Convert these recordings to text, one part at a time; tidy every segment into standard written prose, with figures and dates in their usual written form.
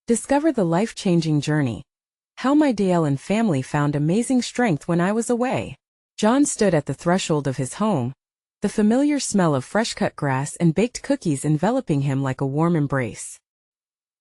Discover the life-changing journey. How my DIL and family found amazing strength when I was away. John stood at the threshold of his home, the familiar smell of fresh-cut grass and baked cookies enveloping him like a warm embrace.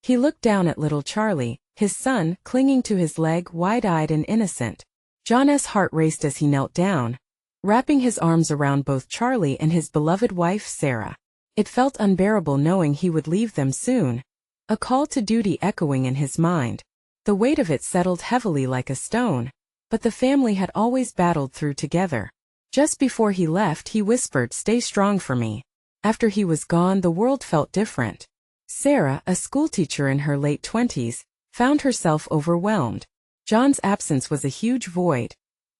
He looked down at little Charlie, his son, clinging to his leg, wide-eyed and innocent. John's heart raced as he knelt down, wrapping his arms around both Charlie and his beloved wife, Sarah. It felt unbearable knowing he would leave them soon, a call to duty echoing in his mind. The weight of it settled heavily like a stone, but the family had always battled through together. Just before he left, he whispered, "Stay strong for me." After he was gone, the world felt different. Sarah, a schoolteacher in her late 20s, found herself overwhelmed. John's absence was a huge void.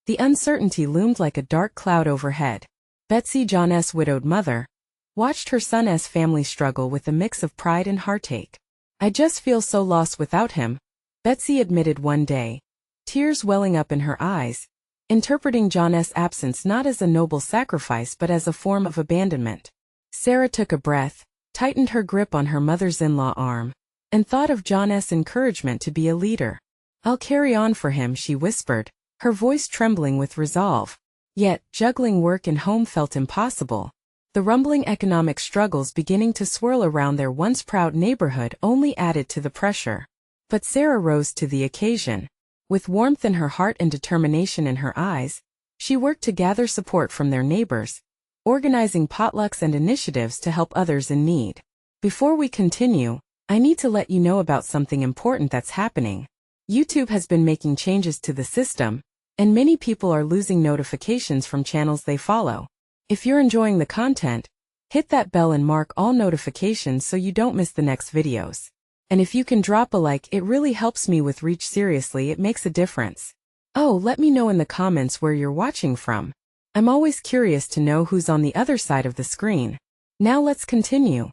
The uncertainty loomed like a dark cloud overhead. Betsy, John's widowed mother, watched her son's family struggle with a mix of pride and heartache. "I just feel so lost without him," Betsy admitted one day, tears welling up in her eyes, interpreting John's absence not as a noble sacrifice but as a form of abandonment. Sarah took a breath, tightened her grip on her mother's-in-law arm, and thought of John's encouragement to be a leader. "I'll carry on for him," she whispered, her voice trembling with resolve. Yet, juggling work and home felt impossible. The rumbling economic struggles beginning to swirl around their once proud neighborhood only added to the pressure. But Sarah rose to the occasion. With warmth in her heart and determination in her eyes, she worked to gather support from their neighbors, organizing potlucks and initiatives to help others in need. Before we continue, I need to let you know about something important that's happening. YouTube has been making changes to the system, and many people are losing notifications from channels they follow. If you're enjoying the content, hit that bell and mark all notifications so you don't miss the next videos. And if you can drop a like, it really helps me with reach. Seriously, it makes a difference. Oh, let me know in the comments where you're watching from. I'm always curious to know who's on the other side of the screen. Now let's continue.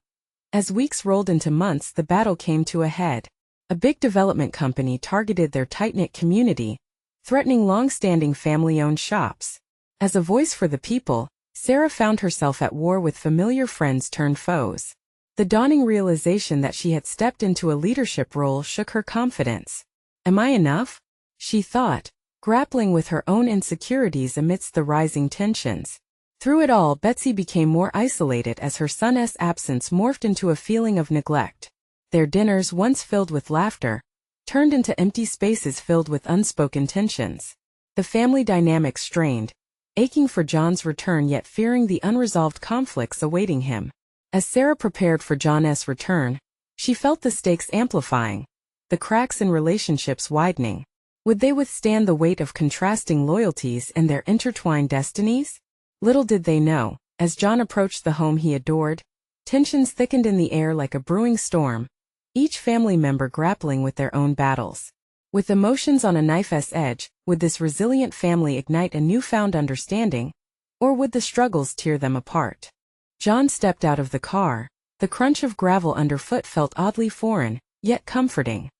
As weeks rolled into months, the battle came to a head. A big development company targeted their tight-knit community, threatening long-standing family-owned shops. As a voice for the people, Sarah found herself at war with familiar friends turned foes. The dawning realization that she had stepped into a leadership role shook her confidence. "Am I enough?" she thought, grappling with her own insecurities amidst the rising tensions. Through it all, Betsy became more isolated as her son's absence morphed into a feeling of neglect. Their dinners, once filled with laughter, turned into empty spaces filled with unspoken tensions. The family dynamic strained, aching for John's return yet fearing the unresolved conflicts awaiting him. As Sarah prepared for John's return, she felt the stakes amplifying, the cracks in relationships widening. Would they withstand the weight of contrasting loyalties and their intertwined destinies? Little did they know, as John approached the home he adored, tensions thickened in the air like a brewing storm, each family member grappling with their own battles. With emotions on a knife's edge, would this resilient family ignite a newfound understanding, or would the struggles tear them apart? John stepped out of the car. The crunch of gravel underfoot felt oddly foreign, yet comforting.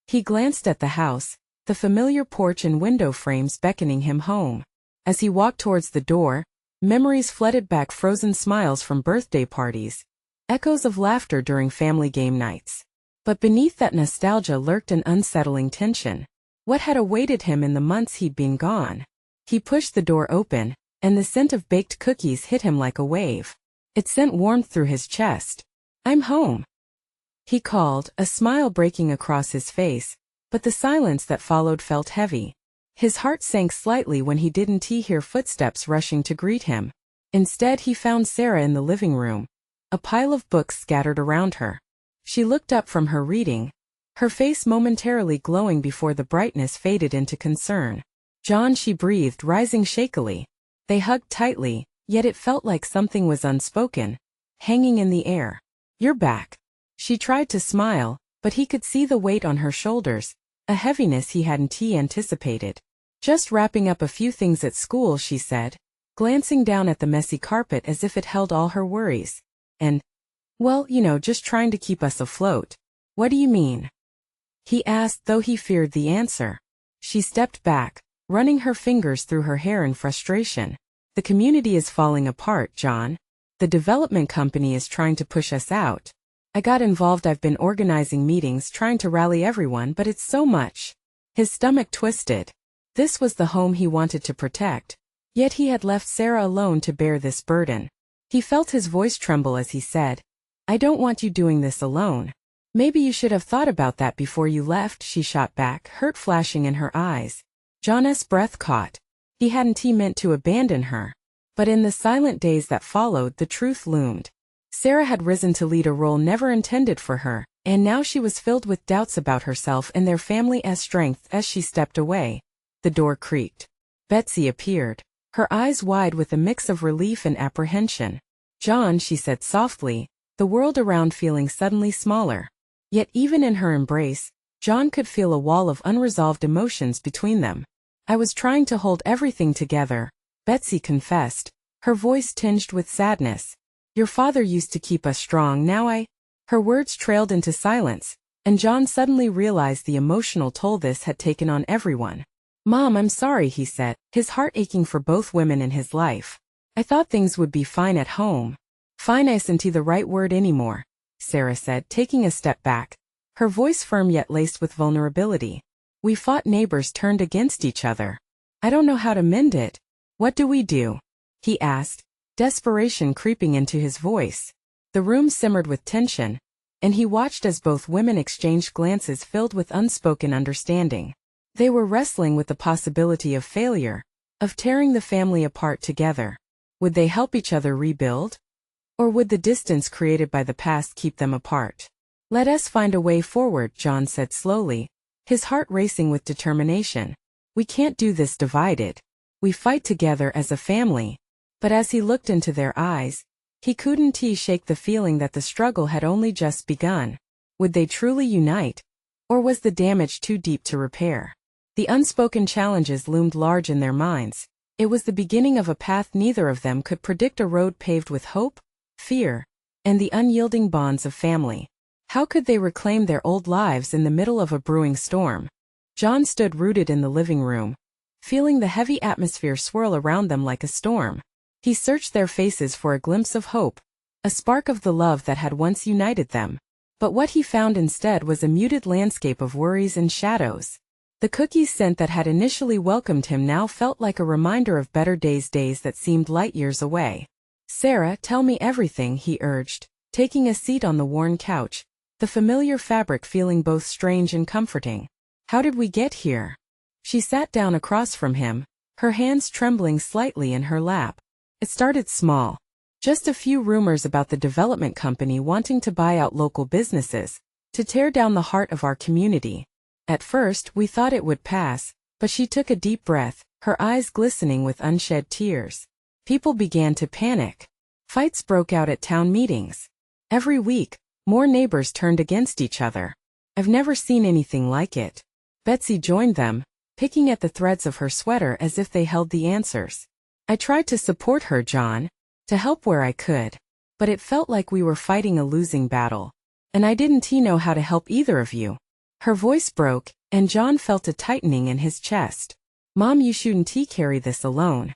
He glanced at the house, the familiar porch and window frames beckoning him home. As he walked towards the door, memories flooded back, frozen smiles from birthday parties, echoes of laughter during family game nights. But beneath that nostalgia lurked an unsettling tension. What had awaited him in the months he'd been gone? He pushed the door open, and the scent of baked cookies hit him like a wave. It sent warmth through his chest. "I'm home," he called, a smile breaking across his face, but the silence that followed felt heavy. His heart sank slightly when he didn't hear footsteps rushing to greet him. Instead, he found Sarah in the living room, a pile of books scattered around her. She looked up from her reading, her face momentarily glowing before the brightness faded into concern. "John," she breathed, rising shakily. They hugged tightly, yet it felt like something was unspoken, hanging in the air. "You're back." She tried to smile, but he could see the weight on her shoulders, a heaviness he hadn't anticipated. "Just wrapping up a few things at school," she said, glancing down at the messy carpet as if it held all her worries. "And, well, just trying to keep us afloat." "What do you mean?" he asked, though he feared the answer. She stepped back, running her fingers through her hair in frustration. "The community is falling apart, John. The development company is trying to push us out. I got involved. I've been organizing meetings, trying to rally everyone, but it's so much. His stomach twisted. This was the home he wanted to protect. Yet he had left Sarah alone to bear this burden. He felt his voice tremble as he said, "I don't want you doing this alone." "Maybe you should have thought about that before you left," she shot back, hurt flashing in her eyes. John's breath caught. He hadn't meant to abandon her. But in the silent days that followed, the truth loomed. Sarah had risen to lead a role never intended for her, and now she was filled with doubts about herself and their family's strength. As she stepped away, the door creaked. Betsy appeared, her eyes wide with a mix of relief and apprehension. "John," she said softly, the world around feeling suddenly smaller. Yet even in her embrace, John could feel a wall of unresolved emotions between them. "I was trying to hold everything together," Betsy confessed, her voice tinged with sadness. "Your father used to keep us strong, now I—" Her words trailed into silence, and John suddenly realized the emotional toll this had taken on everyone. "Mom, I'm sorry," he said, his heart aching for both women in his life. "I thought things would be fine at home." "Fine isn't the right word anymore," Sarah said, taking a step back, her voice firm yet laced with vulnerability. "We fought, neighbors turned against each other. I don't know how to mend it." "What do we do?" he asked, desperation creeping into his voice. The room simmered with tension, and he watched as both women exchanged glances filled with unspoken understanding. They were wrestling with the possibility of failure, of tearing the family apart together. Would they help each other rebuild? Or would the distance created by the past keep them apart? "Let us find a way forward," John said slowly, his heart racing with determination. "We can't do this divided. We fight together as a family." But as he looked into their eyes, he couldn't shake the feeling that the struggle had only just begun. Would they truly unite? Or was the damage too deep to repair? The unspoken challenges loomed large in their minds. It was the beginning of a path neither of them could predict, a road paved with hope, fear, and the unyielding bonds of family. How could they reclaim their old lives in the middle of a brewing storm? John stood rooted in the living room, feeling the heavy atmosphere swirl around them like a storm. He searched their faces for a glimpse of hope, a spark of the love that had once united them. But what he found instead was a muted landscape of worries and shadows. The cookies scent that had initially welcomed him now felt like a reminder of better days, days that seemed light years away. "Sarah, tell me everything," he urged, taking a seat on the worn couch, the familiar fabric feeling both strange and comforting. "How did we get here?" She sat down across from him, her hands trembling slightly in her lap. "It started small. Just a few rumors about the development company wanting to buy out local businesses, to tear down the heart of our community. At first, we thought it would pass," but she took a deep breath, her eyes glistening with unshed tears. "People began to panic. Fights broke out at town meetings. Every week, more neighbors turned against each other. I've never seen anything like it." Betsy joined them, picking at the threads of her sweater as if they held the answers. "I tried to support her, John, to help where I could. But it felt like we were fighting a losing battle. And I didn't know how to help either of you." Her voice broke, and John felt a tightening in his chest. "Mom, you shouldn't carry this alone."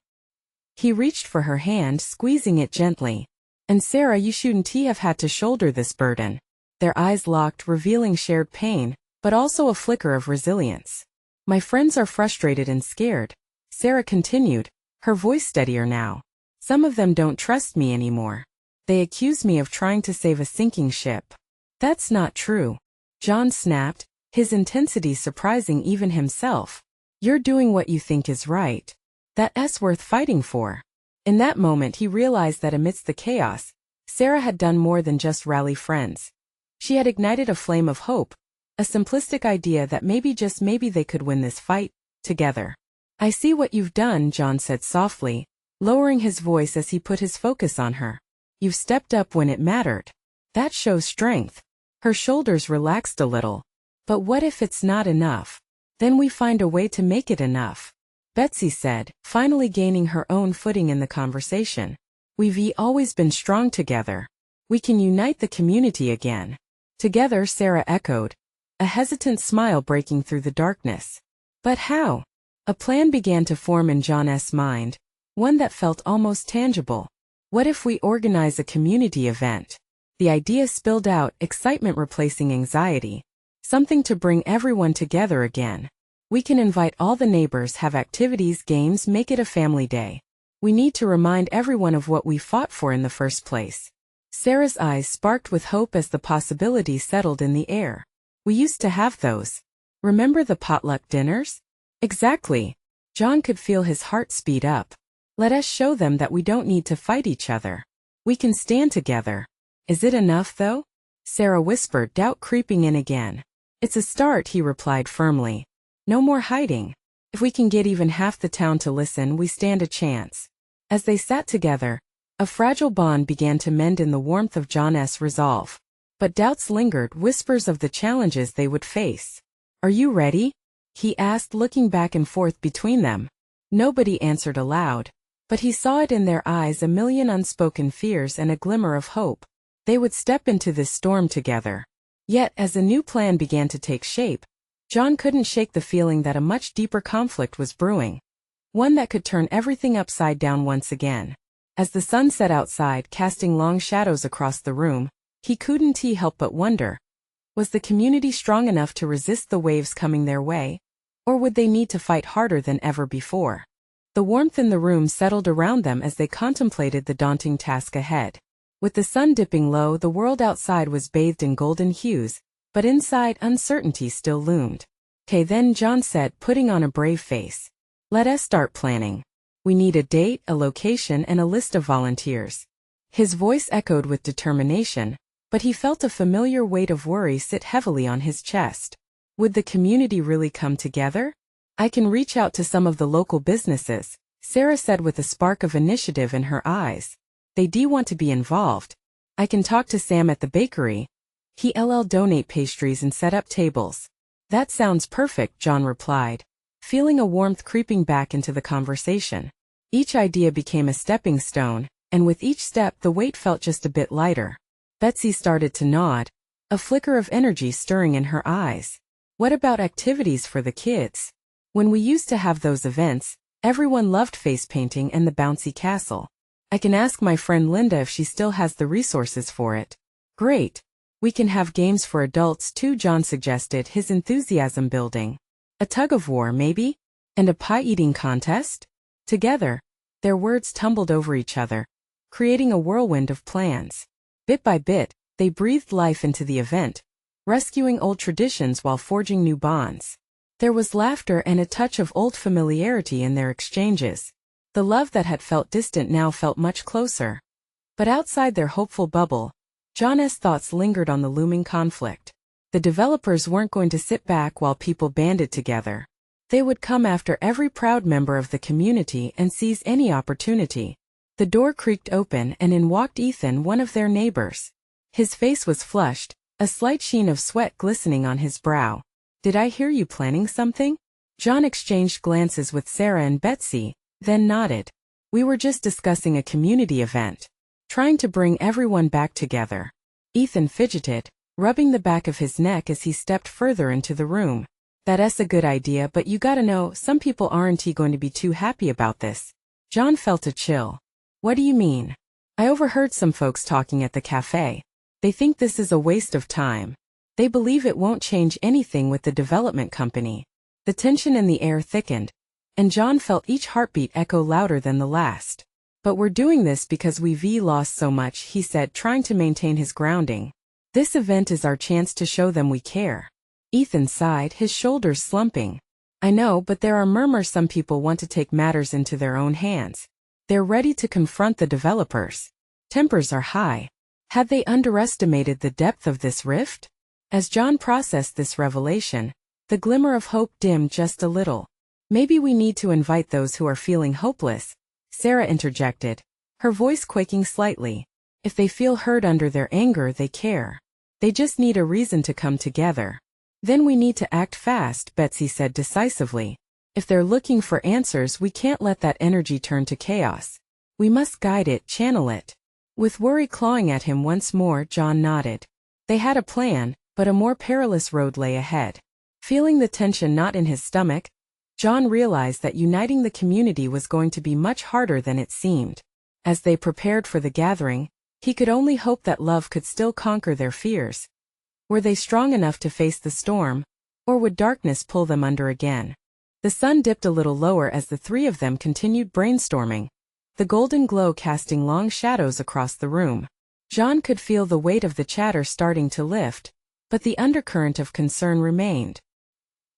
He reached for her hand, squeezing it gently. "And Sarah, you shouldn't have had to shoulder this burden." Their eyes locked, revealing shared pain, but also a flicker of resilience. "My friends are frustrated and scared," Sarah continued, her voice steadier now. "Some of them don't trust me anymore. They accuse me of trying to save a sinking ship." "That's not true," John snapped, his intensity surprising even himself. "You're doing what you think is right. That's worth fighting for." In that moment he realized that amidst the chaos, Sarah had done more than just rally friends. She had ignited a flame of hope, a simplistic idea that maybe, just maybe, they could win this fight together. "I see what you've done," John said softly, lowering his voice as he put his focus on her. "You've stepped up when it mattered. That shows strength." Her shoulders relaxed a little. "But what if it's not enough? Then we find a way to make it enough," Betsy said, finally gaining her own footing in the conversation. "We've always been strong together. We can unite the community again." "Together," Sarah echoed, a hesitant smile breaking through the darkness. "But how?" A plan began to form in John's mind, one that felt almost tangible. "What if we organize a community event?" The idea spilled out, excitement replacing anxiety. Something to bring everyone together again. We can invite all the neighbors, have activities, games, make it a family day. We need to remind everyone of what we fought for in the first place. Sarah's eyes sparked with hope as the possibility settled in the air. We used to have those. Remember the potluck dinners? Exactly. John could feel his heart speed up. Let us show them that we don't need to fight each other. We can stand together. Is it enough, though? Sarah whispered, doubt creeping in again. It's a start, he replied firmly. No more hiding. If we can get even half the town to listen, we stand a chance. As they sat together, a fragile bond began to mend in the warmth of John's resolve. But doubts lingered, whispers of the challenges they would face. Are you ready? He asked, looking back and forth between them. Nobody answered aloud, but he saw it in their eyes, a million unspoken fears and a glimmer of hope. They would step into this storm together. Yet, as a new plan began to take shape, John couldn't shake the feeling that a much deeper conflict was brewing. One that could turn everything upside down once again. As the sun set outside, casting long shadows across the room, he couldn't help but wonder. Was the community strong enough to resist the waves coming their way? Or would they need to fight harder than ever before? The warmth in the room settled around them as they contemplated the daunting task ahead. With the sun dipping low, the world outside was bathed in golden hues, but inside uncertainty still loomed. "'Kay then," John said, putting on a brave face. "Let us start planning. We need a date, a location, and a list of volunteers." His voice echoed with determination, but he felt a familiar weight of worry sit heavily on his chest. Would the community really come together? "I can reach out to some of the local businesses," Sarah said with a spark of initiative in her eyes. "They do want to be involved. I can talk to Sam at the bakery. He'll donate pastries and set up tables." "That sounds perfect," John replied, feeling a warmth creeping back into the conversation. Each idea became a stepping stone, and with each step the weight felt just a bit lighter. Betsy started to nod, a flicker of energy stirring in her eyes. "What about activities for the kids? When we used to have those events, everyone loved face painting and the bouncy castle. I can ask my friend Linda if she still has the resources for it." "Great. We can have games for adults too," John suggested, his enthusiasm building. "A tug-of-war, maybe? And a pie-eating contest?" Together, their words tumbled over each other, creating a whirlwind of plans. Bit by bit, they breathed life into the event, rescuing old traditions while forging new bonds. There was laughter and a touch of old familiarity in their exchanges. The love that had felt distant now felt much closer. But outside their hopeful bubble, John's thoughts lingered on the looming conflict. The developers weren't going to sit back while people banded together. They would come after every proud member of the community and seize any opportunity. The door creaked open and in walked Ethan, one of their neighbors. His face was flushed, a slight sheen of sweat glistening on his brow. "Did I hear you planning something?" John exchanged glances with Sarah and Betsy, then nodded. "We were just discussing a community event. Trying to bring everyone back together." Ethan fidgeted, rubbing the back of his neck as he stepped further into the room. "That's a good idea, but you gotta know, some people aren't going to be too happy about this." John felt a chill. "What do you mean?" "I overheard some folks talking at the cafe. They think this is a waste of time. They believe it won't change anything with the development company." The tension in the air thickened, and John felt each heartbeat echo louder than the last. "But we're doing this because we've lost so much," he said, trying to maintain his grounding. "This event is our chance to show them we care." Ethan sighed, his shoulders slumping. "I know, but there are murmurs some people want to take matters into their own hands. They're ready to confront the developers. Tempers are high. Had they underestimated the depth of this rift?" As John processed this revelation, the glimmer of hope dimmed just a little. "Maybe we need to invite those who are feeling hopeless," Sarah interjected, her voice quaking slightly. "If they feel hurt under their anger, they care. They just need a reason to come together." "Then we need to act fast," Betsy said decisively. "If they're looking for answers, we can't let that energy turn to chaos. We must guide it, channel it." With worry clawing at him once more, John nodded. They had a plan, but a more perilous road lay ahead. Feeling the tension knot in his stomach, John realized that uniting the community was going to be much harder than it seemed. As they prepared for the gathering, He could only hope that love could still conquer their fears. Were they strong enough to face the storm, or would darkness pull them under again? The sun dipped a little lower as the three of them continued brainstorming, the golden glow casting long shadows across the room. John could feel the weight of the chatter starting to lift, but the undercurrent of concern remained.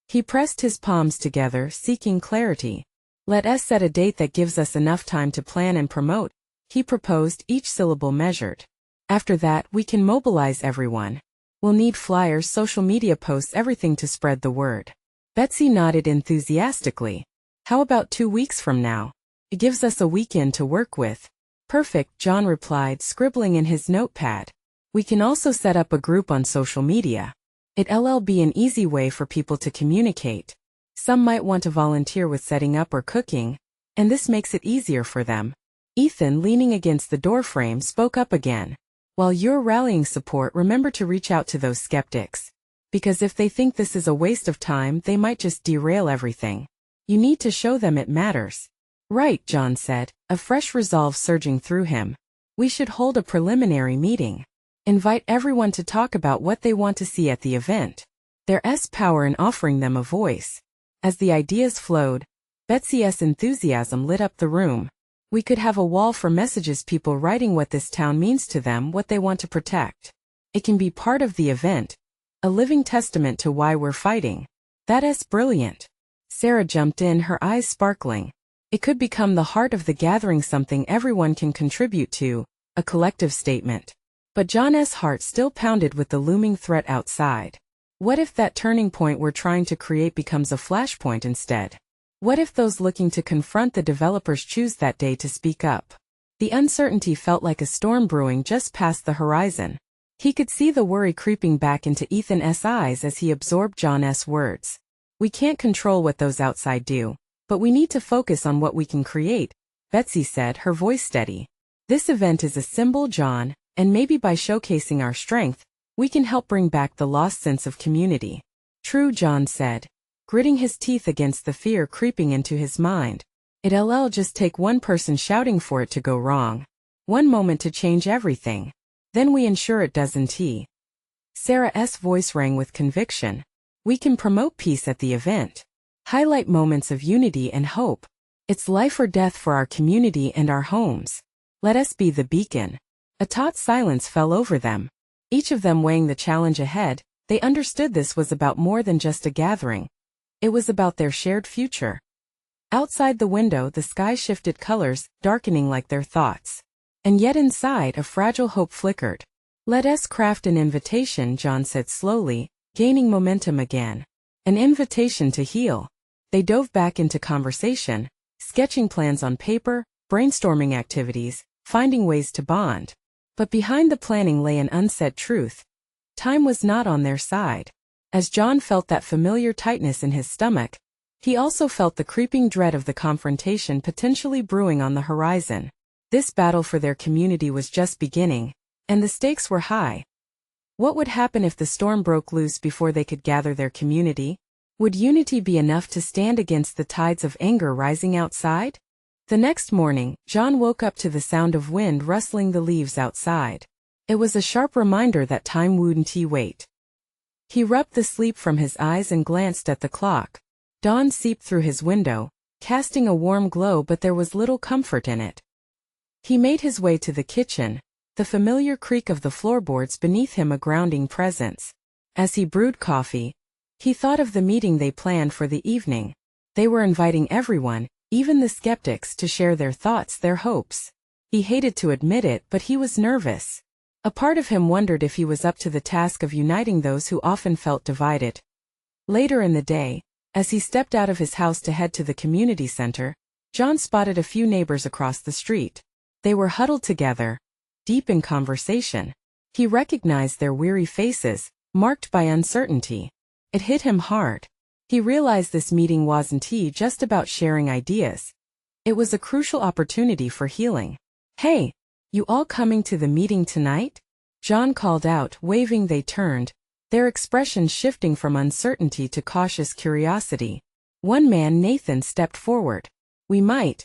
He pressed his palms together, seeking clarity. "Let us set a date that gives us enough time to plan and promote," he proposed, each syllable measured. "After that, we can mobilize everyone. We'll need flyers, social media posts, everything to spread the word." Betsy nodded enthusiastically. "How about 2 weeks from now? It gives us a weekend to work with." "Perfect," John replied, scribbling in his notepad. "We can also set up a group on social media. It'll be an easy way for people to communicate. Some might want to volunteer with setting up or cooking, and this makes it easier for them." Ethan, leaning against the doorframe, spoke up again. "While you're rallying support, remember to reach out to those skeptics. Because if they think this is a waste of time, they might just derail everything. You need to show them it matters." "Right," John said, a fresh resolve surging through him. "We should hold a preliminary meeting. Invite everyone to talk about what they want to see at the event. There's power in offering them a voice." As the ideas flowed, Betsy's enthusiasm lit up the room. "We could have a wall for messages, people writing what this town means to them, what they want to protect. It can be part of the event, a living testament to why we're fighting." "That's brilliant." Sarah jumped in, her eyes sparkling. "It could become the heart of the gathering, something everyone can contribute to, a collective statement." But John's heart still pounded with the looming threat outside. What if that turning point we're trying to create becomes a flashpoint instead? What if those looking to confront the developers choose that day to speak up? The uncertainty felt like a storm brewing just past the horizon. He could see the worry creeping back into Ethan's eyes as he absorbed John's words. "We can't control what those outside do, but we need to focus on what we can create," Betsy said, her voice steady. "This event is a symbol, John, and maybe by showcasing our strength, we can help bring back the lost sense of community." "True," John said, gritting his teeth against the fear creeping into his mind. "It'll just take one person shouting for it to go wrong. One moment to change everything. Then we ensure it doesn't." Sarah's voice rang with conviction. "We can promote peace at the event. Highlight moments of unity and hope. It's life or death for our community and our homes. Let us be the beacon." A taut silence fell over them. Each of them weighing the challenge ahead, they understood this was about more than just a gathering. It was about their shared future. Outside the window, the sky shifted colors, darkening like their thoughts. And yet inside, a fragile hope flickered. "Let us craft an invitation," John said slowly, gaining momentum again. "An invitation to heal." They dove back into conversation, sketching plans on paper, brainstorming activities, finding ways to bond. But behind the planning lay an unsaid truth. Time was not on their side. As John felt that familiar tightness in his stomach, he also felt the creeping dread of the confrontation potentially brewing on the horizon. This battle for their community was just beginning, and the stakes were high. What would happen if the storm broke loose before they could gather their community? Would unity be enough to stand against the tides of anger rising outside? The next morning, John woke up to the sound of wind rustling the leaves outside. It was a sharp reminder that time wouldn't wait. He rubbed the sleep from his eyes and glanced at the clock. Dawn seeped through his window, casting a warm glow, but there was little comfort in it. He made his way to the kitchen, the familiar creak of the floorboards beneath him a grounding presence. As he brewed coffee, he thought of the meeting they planned for the evening. They were inviting everyone, even the skeptics, to share their thoughts, their hopes. He hated to admit it, but he was nervous. A part of him wondered if he was up to the task of uniting those who often felt divided. Later in the day, as he stepped out of his house to head to the community center, John spotted a few neighbors across the street. They were huddled together, deep in conversation. He recognized their weary faces, marked by uncertainty. It hit him hard. He realized this meeting wasn't just about sharing ideas. It was a crucial opportunity for healing. "Hey, you all coming to the meeting tonight?" John called out, waving. They turned, their expressions shifting from uncertainty to cautious curiosity. One man, Nathan, stepped forward. "We might.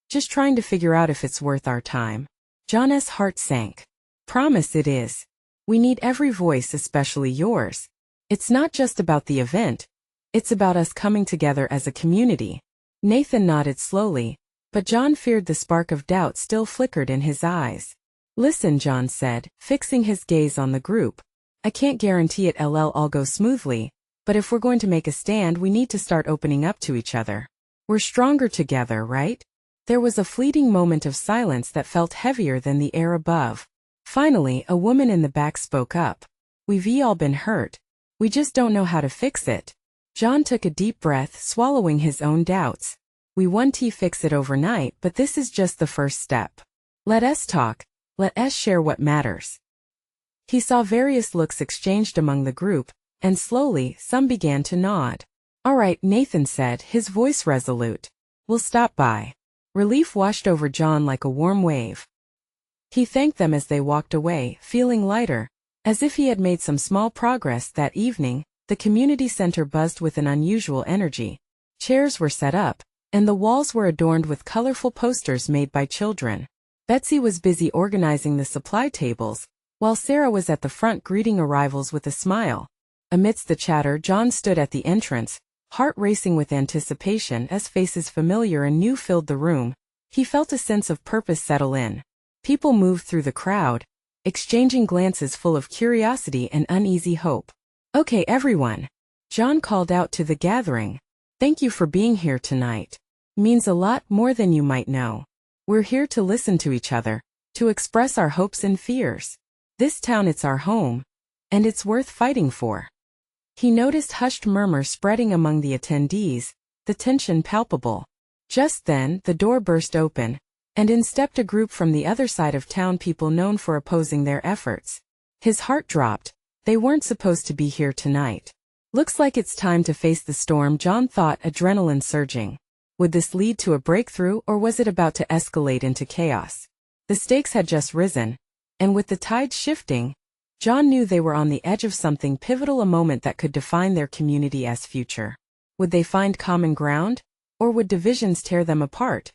Just trying to figure out if it's worth our time." John's heart sank. Promise it is. We need every voice, especially yours. It's not just about the event. It's about us coming together as a community. Nathan nodded slowly, but John feared the spark of doubt still flickered in his eyes. Listen, John said, fixing his gaze on the group. I can't guarantee it'll all go smoothly, but if we're going to make a stand, we need to start opening up to each other. We're stronger together, right? There was a fleeting moment of silence that felt heavier than the air above. Finally, a woman in the back spoke up. We've all been hurt. We just don't know how to fix it. John took a deep breath, swallowing his own doubts. We won't fix it overnight, but this is just the first step. Let us talk. Let us share what matters. He saw various looks exchanged among the group, and slowly, some began to nod. All right, Nathan said, his voice resolute. We'll stop by. Relief washed over John like a warm wave. He thanked them as they walked away, feeling lighter. As if he had made some small progress that evening, the community center buzzed with an unusual energy. Chairs were set up, and the walls were adorned with colorful posters made by children. Betsy was busy organizing the supply tables, while Sarah was at the front greeting arrivals with a smile. Amidst the chatter, John stood at the entrance, heart racing with anticipation as faces familiar and new filled the room. He felt a sense of purpose settle in. People moved through the crowd, exchanging glances full of curiosity and uneasy hope. Okay, everyone. John called out to the gathering. Thank you for being here tonight. Means a lot more than you might know. We're here to listen to each other, to express our hopes and fears. This town, it's our home, and it's worth fighting for. He noticed hushed murmurs spreading among the attendees, the tension palpable. Just then, the door burst open, and in stepped a group from the other side of town, people known for opposing their efforts. His heart dropped. They weren't supposed to be here tonight. Looks like it's time to face the storm, John thought, adrenaline surging. Would this lead to a breakthrough, or was it about to escalate into chaos? The stakes had just risen, and with the tide shifting, John knew they were on the edge of something pivotal, a moment that could define their community's future. Would they find common ground, or would divisions tear them apart?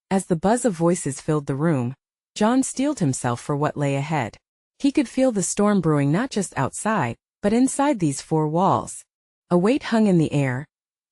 As the buzz of voices filled the room, John steeled himself for what lay ahead. He could feel the storm brewing not just outside, but inside these four walls. A weight hung in the air,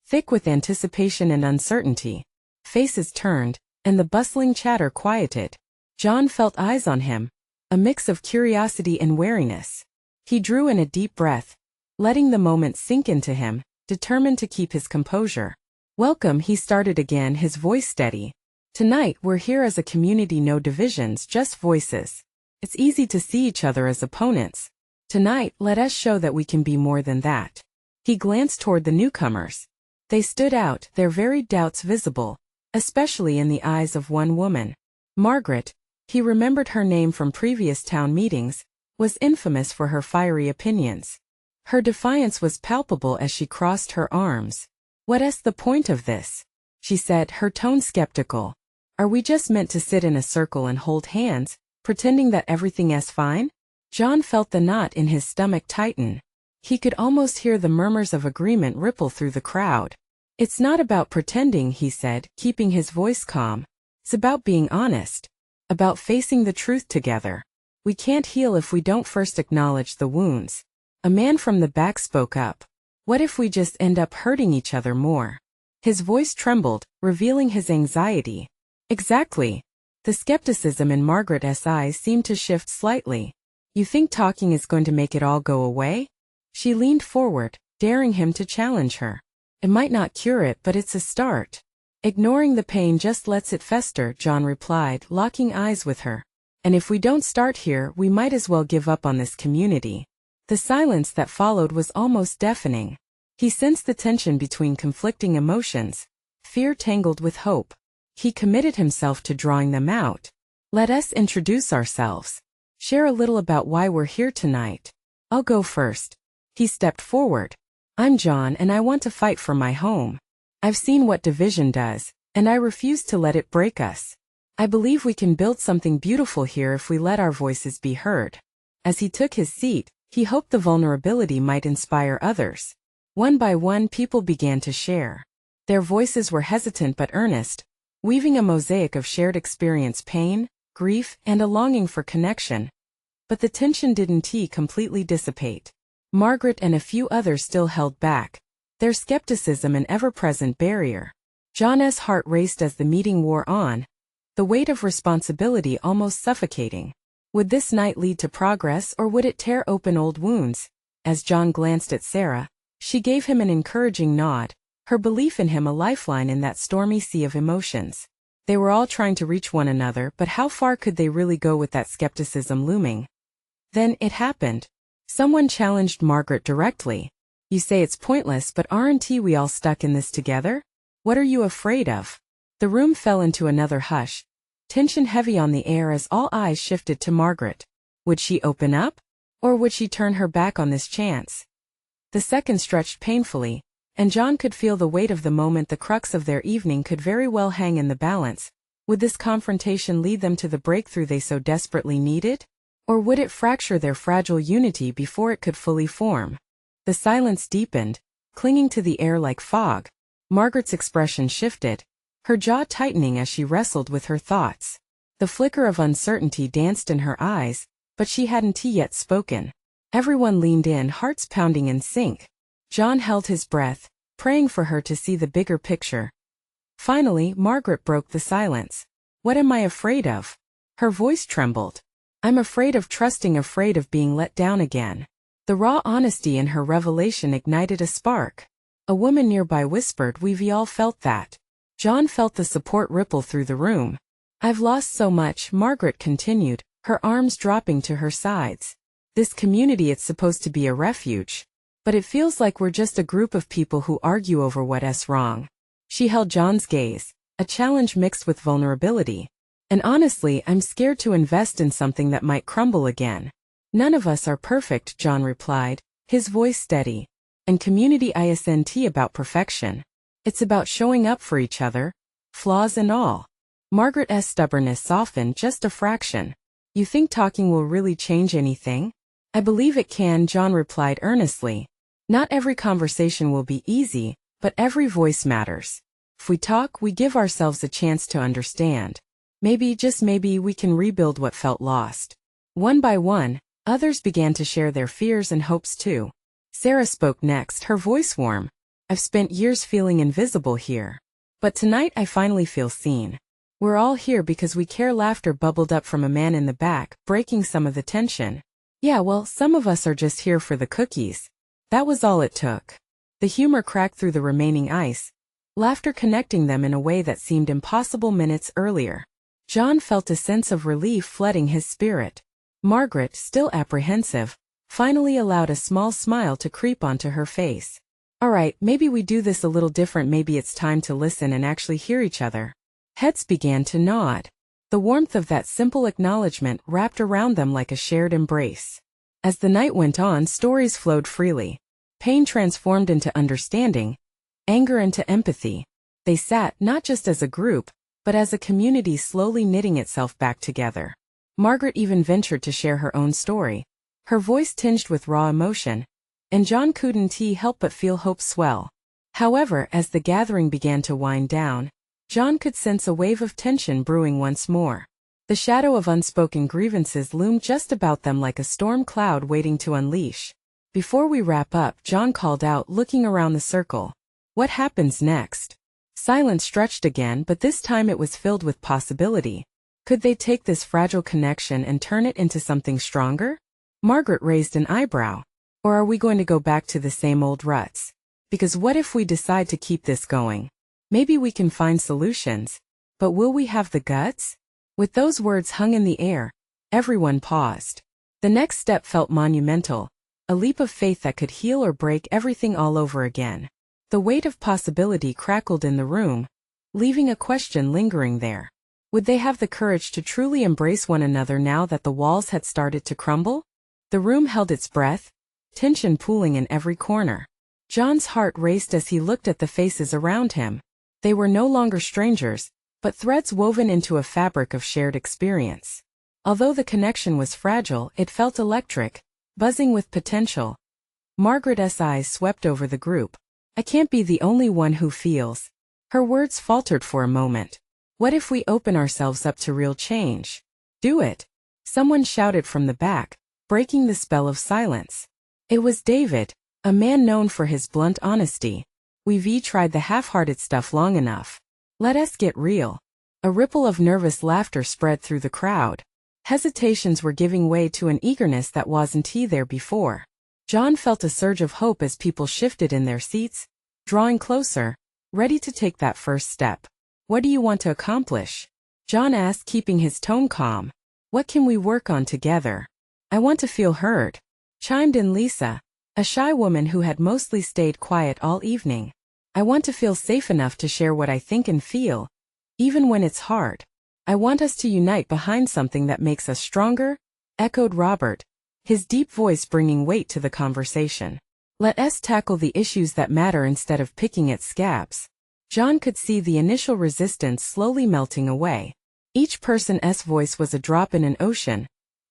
thick with anticipation and uncertainty. Faces turned, and the bustling chatter quieted. John felt eyes on him, a mix of curiosity and wariness. He drew in a deep breath, letting the moment sink into him, determined to keep his composure. Welcome, he started again, his voice steady. Tonight, we're here as a community, no divisions, just voices. It's easy to see each other as opponents. Tonight, let us show that we can be more than that. He glanced toward the newcomers. They stood out, their varied doubts visible, especially in the eyes of one woman. Margaret, he remembered her name from previous town meetings, was infamous for her fiery opinions. Her defiance was palpable as she crossed her arms. What's the point of this? She said, her tone skeptical. Are we just meant to sit in a circle and hold hands, pretending that everything's fine? John felt the knot in his stomach tighten. He could almost hear the murmurs of agreement ripple through the crowd. It's not about pretending, he said, keeping his voice calm. It's about being honest. About facing the truth together. We can't heal if we don't first acknowledge the wounds. A man from the back spoke up. What if we just end up hurting each other more? His voice trembled, revealing his anxiety. Exactly. The skepticism in Margaret's eyes seemed to shift slightly. You think talking is going to make it all go away? She leaned forward, daring him to challenge her. It might not cure it, but it's a start. Ignoring the pain just lets it fester, John replied, locking eyes with her. And if we don't start here, we might as well give up on this community. The silence that followed was almost deafening. He sensed the tension between conflicting emotions, fear tangled with hope. He committed himself to drawing them out. Let us introduce ourselves. Share a little about why we're here tonight. I'll go first. He stepped forward. I'm John, and I want to fight for my home. I've seen what division does, and I refuse to let it break us. I believe we can build something beautiful here if we let our voices be heard. As he took his seat, he hoped the vulnerability might inspire others. One by one, people began to share. Their voices were hesitant but earnest, weaving a mosaic of shared experience, pain, grief, and a longing for connection. But the tension didn't completely dissipate. Margaret and a few others still held back, their skepticism an ever-present barrier. John's heart raced as the meeting wore on, the weight of responsibility almost suffocating. Would this night lead to progress, or would it tear open old wounds? As John glanced at Sarah, she gave him an encouraging nod, her belief in him a lifeline in that stormy sea of emotions. They were all trying to reach one another, but how far could they really go with that skepticism looming? Then it happened. Someone challenged Margaret directly. You say it's pointless, but aren't we all stuck in this together? What are you afraid of? The room fell into another hush, tension heavy on the air as all eyes shifted to Margaret. Would she open up? Or would she turn her back on this chance? The seconds stretched painfully, and John could feel the weight of the moment. The crux of their evening could very well hang in the balance. Would this confrontation lead them to the breakthrough they so desperately needed? Or would it fracture their fragile unity before it could fully form? The silence deepened, clinging to the air like fog. Margaret's expression shifted, her jaw tightening as she wrestled with her thoughts. The flicker of uncertainty danced in her eyes, but she hadn't yet spoken. Everyone leaned in, hearts pounding in sync. John held his breath, praying for her to see the bigger picture. Finally, Margaret broke the silence. What am I afraid of? Her voice trembled. I'm afraid of trusting, afraid of being let down again. The raw honesty in her revelation ignited a spark. A woman nearby whispered, "We've all felt that." John felt the support ripple through the room. I've lost so much, Margaret continued, her arms dropping to her sides. This community, it's supposed to be a refuge. But it feels like we're just a group of people who argue over what's wrong. She held John's gaze, a challenge mixed with vulnerability. And honestly, I'm scared to invest in something that might crumble again. None of us are perfect, John replied, his voice steady. And community isn't about perfection. It's about showing up for each other, flaws and all. Margaret's stubbornness softened just a fraction. You think talking will really change anything? I believe it can, John replied earnestly. Not every conversation will be easy, but every voice matters. If we talk, we give ourselves a chance to understand. Maybe, just maybe, we can rebuild what felt lost. One by one, others began to share their fears and hopes too. Sarah spoke next, her voice warm. I've spent years feeling invisible here. But tonight I finally feel seen. We're all here because we care. Laughter bubbled up from a man in the back, breaking some of the tension. Yeah, well, some of us are just here for the cookies. That was all it took. The humor cracked through the remaining ice, laughter connecting them in a way that seemed impossible minutes earlier. John felt a sense of relief flooding his spirit. Margaret, still apprehensive, finally allowed a small smile to creep onto her face. All right, maybe we do this a little different. Maybe it's time to listen and actually hear each other. Heads began to nod. The warmth of that simple acknowledgement wrapped around them like a shared embrace. As the night went on, stories flowed freely. Pain transformed into understanding, anger into empathy. They sat, not just as a group, but as a community slowly knitting itself back together. Margaret even ventured to share her own story, her voice tinged with raw emotion, and John couldn't help but feel hope swell. However, as the gathering began to wind down, John could sense a wave of tension brewing once more. The shadow of unspoken grievances loomed just about them like a storm cloud waiting to unleash. Before we wrap up, John called out, looking around the circle. What happens next? Silence stretched again, but this time it was filled with possibility. Could they take this fragile connection and turn it into something stronger? Margaret raised an eyebrow. Or are we going to go back to the same old ruts? Because what if we decide to keep this going? Maybe we can find solutions. But will we have the guts? With those words hung in the air, everyone paused. The next step felt monumental, a leap of faith that could heal or break everything all over again. The weight of possibility crackled in the room, leaving a question lingering there. Would they have the courage to truly embrace one another now that the walls had started to crumble? The room held its breath, tension pooling in every corner. John's heart raced as he looked at the faces around him. They were no longer strangers, but threads woven into a fabric of shared experience. Although the connection was fragile, it felt electric, buzzing with potential. Margaret's eyes swept over the group. I can't be the only one who feels. Her words faltered for a moment. What if we open ourselves up to real change? Do it. Someone shouted from the back, breaking the spell of silence. It was David, a man known for his blunt honesty. We've tried the half-hearted stuff long enough. Let us get real. A ripple of nervous laughter spread through the crowd. Hesitations were giving way to an eagerness that wasn't there before. John felt a surge of hope as people shifted in their seats, drawing closer, ready to take that first step. What do you want to accomplish? John asked, keeping his tone calm. What can we work on together? I want to feel heard, chimed in Lisa, a shy woman who had mostly stayed quiet all evening. I want to feel safe enough to share what I think and feel, even when it's hard. I want us to unite behind something that makes us stronger, echoed Robert, his deep voice bringing weight to the conversation. Let us tackle the issues that matter instead of picking at scabs. John could see the initial resistance slowly melting away. Each person's voice was a drop in an ocean,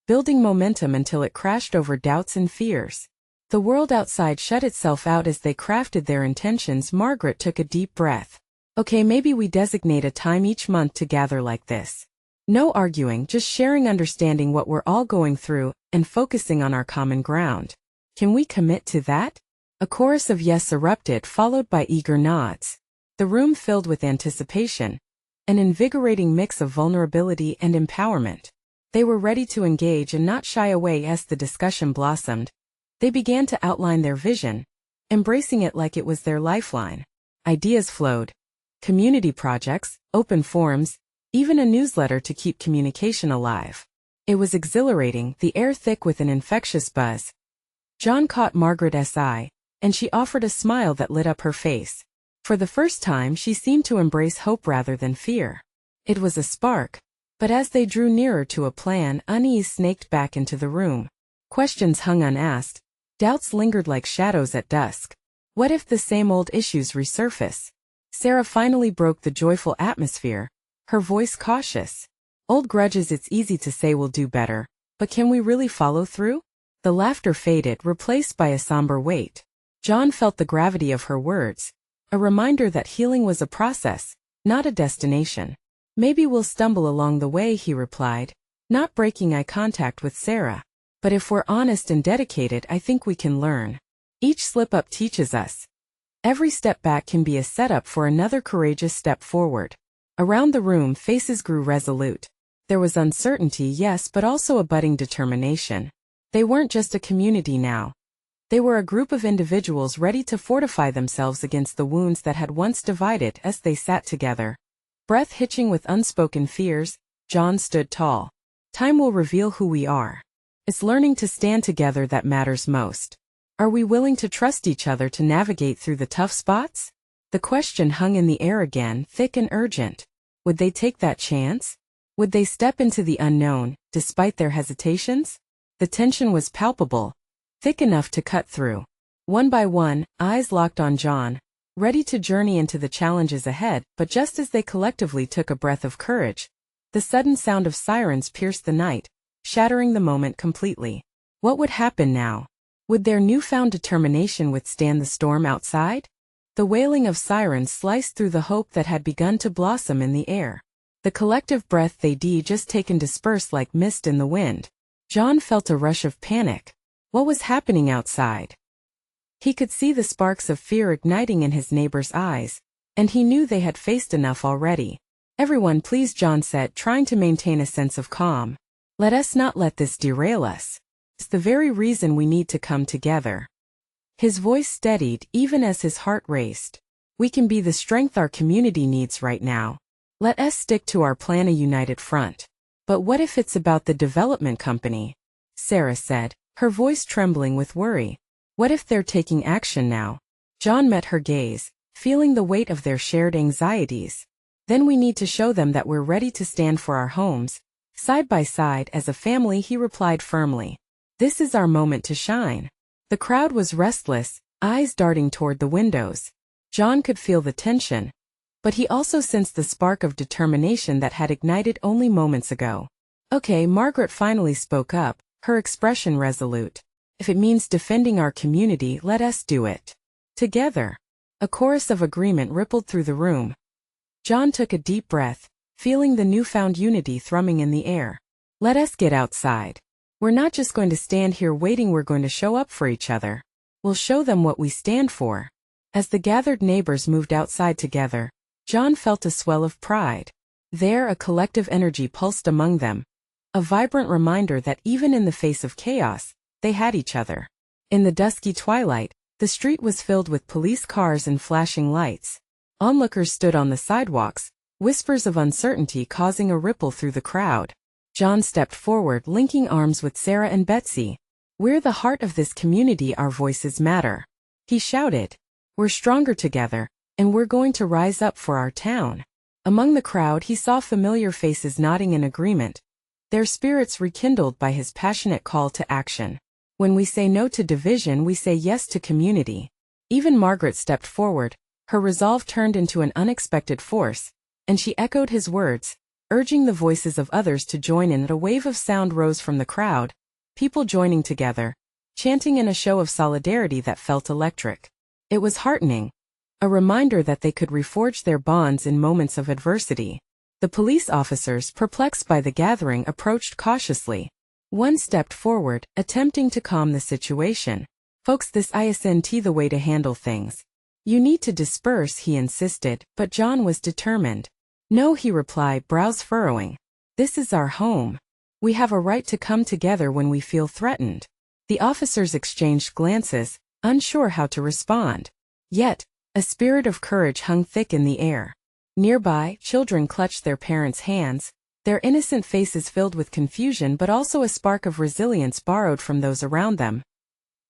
building momentum until it crashed over doubts and fears. The world outside shut itself out as they crafted their intentions. Margaret took a deep breath. Okay, maybe we designate a time each month to gather like this. No arguing, just sharing, understanding what we're all going through, and focusing on our common ground. Can we commit to that? A chorus of yes erupted, followed by eager nods. The room filled with anticipation, an invigorating mix of vulnerability and empowerment. They were ready to engage and not shy away as the discussion blossomed. They began to outline their vision, embracing it like it was their lifeline. Ideas flowed. Community projects, open forums, even a newsletter to keep communication alive. It was exhilarating, the air thick with an infectious buzz. John caught Margaret's eye, and she offered a smile that lit up her face. For the first time, she seemed to embrace hope rather than fear. It was a spark, but as they drew nearer to a plan, unease snaked back into the room. Questions hung unasked. Doubts lingered like shadows at dusk. What if the same old issues resurface? Sarah finally broke the joyful atmosphere, her voice cautious. Old grudges, it's easy to say we'll do better, but can we really follow through? The laughter faded, replaced by a somber weight. John felt the gravity of her words, a reminder that healing was a process, not a destination. Maybe we'll stumble along the way, he replied, not breaking eye contact with Sarah. But if we're honest and dedicated, I think we can learn. Each slip-up teaches us. Every step back can be a setup for another courageous step forward. Around the room, faces grew resolute. There was uncertainty, yes, but also a budding determination. They weren't just a community now. They were a group of individuals ready to fortify themselves against the wounds that had once divided. As they sat together, breath hitching with unspoken fears, John stood tall. Time will reveal who we are. It's learning to stand together that matters most. Are we willing to trust each other to navigate through the tough spots? The question hung in the air again, thick and urgent. Would they take that chance? Would they step into the unknown, despite their hesitations? The tension was palpable, thick enough to cut through. One by one, eyes locked on John, ready to journey into the challenges ahead. But just as they collectively took a breath of courage, the sudden sound of sirens pierced the night, shattering the moment completely. What would happen now? Would their newfound determination withstand the storm outside? The wailing of sirens sliced through the hope that had begun to blossom in the air. The collective breath they'd just taken dispersed like mist in the wind. John felt a rush of panic. What was happening outside? He could see the sparks of fear igniting in his neighbor's eyes, and he knew they had faced enough already. Everyone, please, John said, trying to maintain a sense of calm. Let us not let this derail us. It's the very reason we need to come together. His voice steadied even as his heart raced. We can be the strength our community needs right now. Let us stick to our plan, a united front. But what if it's about the development company? Sarah said, her voice trembling with worry. What if they're taking action now? John met her gaze, feeling the weight of their shared anxieties. Then we need to show them that we're ready to stand for our homes, side by side as a family, he replied firmly. This is our moment to shine. The crowd was restless, eyes darting toward the windows. John could feel the tension, but he also sensed the spark of determination that had ignited only moments ago. Okay, Margaret finally spoke up, her expression resolute. If it means defending our community, let us do it. Together. A chorus of agreement rippled through the room. John took a deep breath, feeling the newfound unity thrumming in the air. Let us get outside. We're not just going to stand here waiting, we're going to show up for each other. We'll show them what we stand for." As the gathered neighbors moved outside together, John felt a swell of pride. There, a collective energy pulsed among them, a vibrant reminder that even in the face of chaos, they had each other. In the dusky twilight, the street was filled with police cars and flashing lights. Onlookers stood on the sidewalks, whispers of uncertainty causing a ripple through the crowd. John stepped forward, linking arms with Sarah and Betsy. "We're the heart of this community, our voices matter," he shouted. "We're stronger together, and we're going to rise up for our town." Among the crowd he saw familiar faces nodding in agreement, their spirits rekindled by his passionate call to action. When we say no to division, we say yes to community. Even Margaret stepped forward, her resolve turned into an unexpected force, and she echoed his words, urging the voices of others to join in. A wave of sound rose from the crowd, people joining together, chanting in a show of solidarity that felt electric. It was heartening, a reminder that they could reforge their bonds in moments of adversity. The police officers, perplexed by the gathering, approached cautiously. One stepped forward, attempting to calm the situation. "Folks, this isn't the way to handle things. You need to disperse," he insisted, but John was determined. "No," he replied, brows furrowing. "This is our home. We have a right to come together when we feel threatened." The officers exchanged glances, unsure how to respond. Yet, a spirit of courage hung thick in the air. Nearby, children clutched their parents' hands, their innocent faces filled with confusion but also a spark of resilience borrowed from those around them.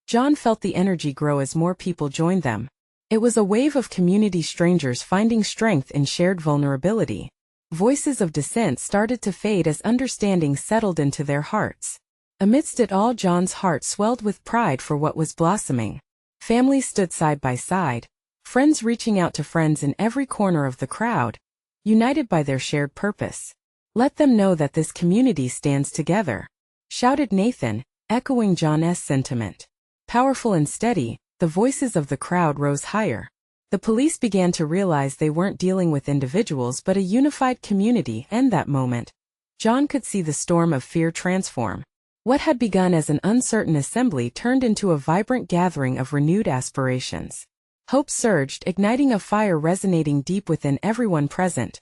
John felt the energy grow as more people joined them. It was a wave of community strangers finding strength in shared vulnerability. Voices of dissent started to fade as understanding settled into their hearts. Amidst it all, John's heart swelled with pride for what was blossoming. Families stood side by side, friends reaching out to friends in every corner of the crowd, united by their shared purpose. "Let them know that this community stands together," shouted Nathan, echoing John's sentiment. Powerful and steady, the voices of the crowd rose higher. The police began to realize they weren't dealing with individuals but a unified community, and that moment, John could see the storm of fear transform. What had begun as an uncertain assembly turned into a vibrant gathering of renewed aspirations. Hope surged, igniting a fire resonating deep within everyone present.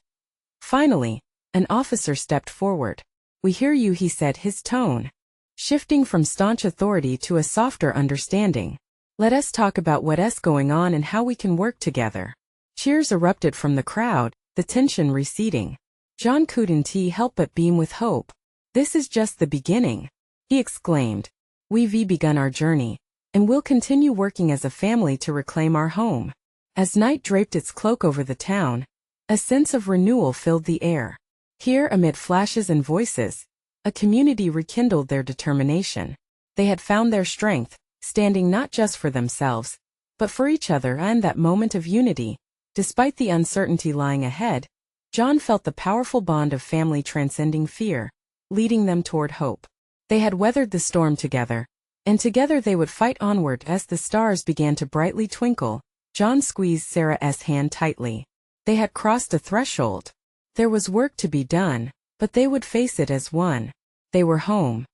Finally, an officer stepped forward. "We hear you," he said, his tone shifting from staunch authority to a softer understanding. "Let us talk about what's going on and how we can work together." Cheers erupted from the crowd, the tension receding. John couldn't help but beam with hope. "This is just the beginning," he exclaimed. "We've begun our journey, and we'll continue working as a family to reclaim our home." As night draped its cloak over the town, a sense of renewal filled the air. Here, amid flashes and voices, a community rekindled their determination. They had found their strength, standing not just for themselves, but for each other. And that moment of unity, despite the uncertainty lying ahead, John felt the powerful bond of family transcending fear, leading them toward hope. They had weathered the storm together, and together they would fight onward. As the stars began to brightly twinkle, John squeezed Sarah's hand tightly. They had crossed a threshold. There was work to be done, but they would face it as one. They were home.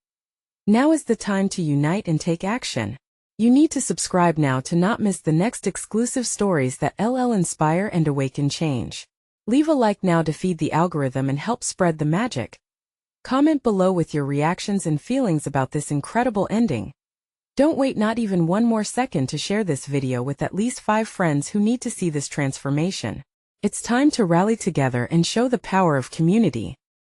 Now is the time to unite and take action. You need to subscribe now to not miss the next exclusive stories that inspire and awaken change. Leave a like now to feed the algorithm and help spread the magic. Comment below with your reactions and feelings about this incredible ending. Don't wait not even one more second to share this video with at least 5 friends who need to see this transformation. It's time to rally together and show the power of community.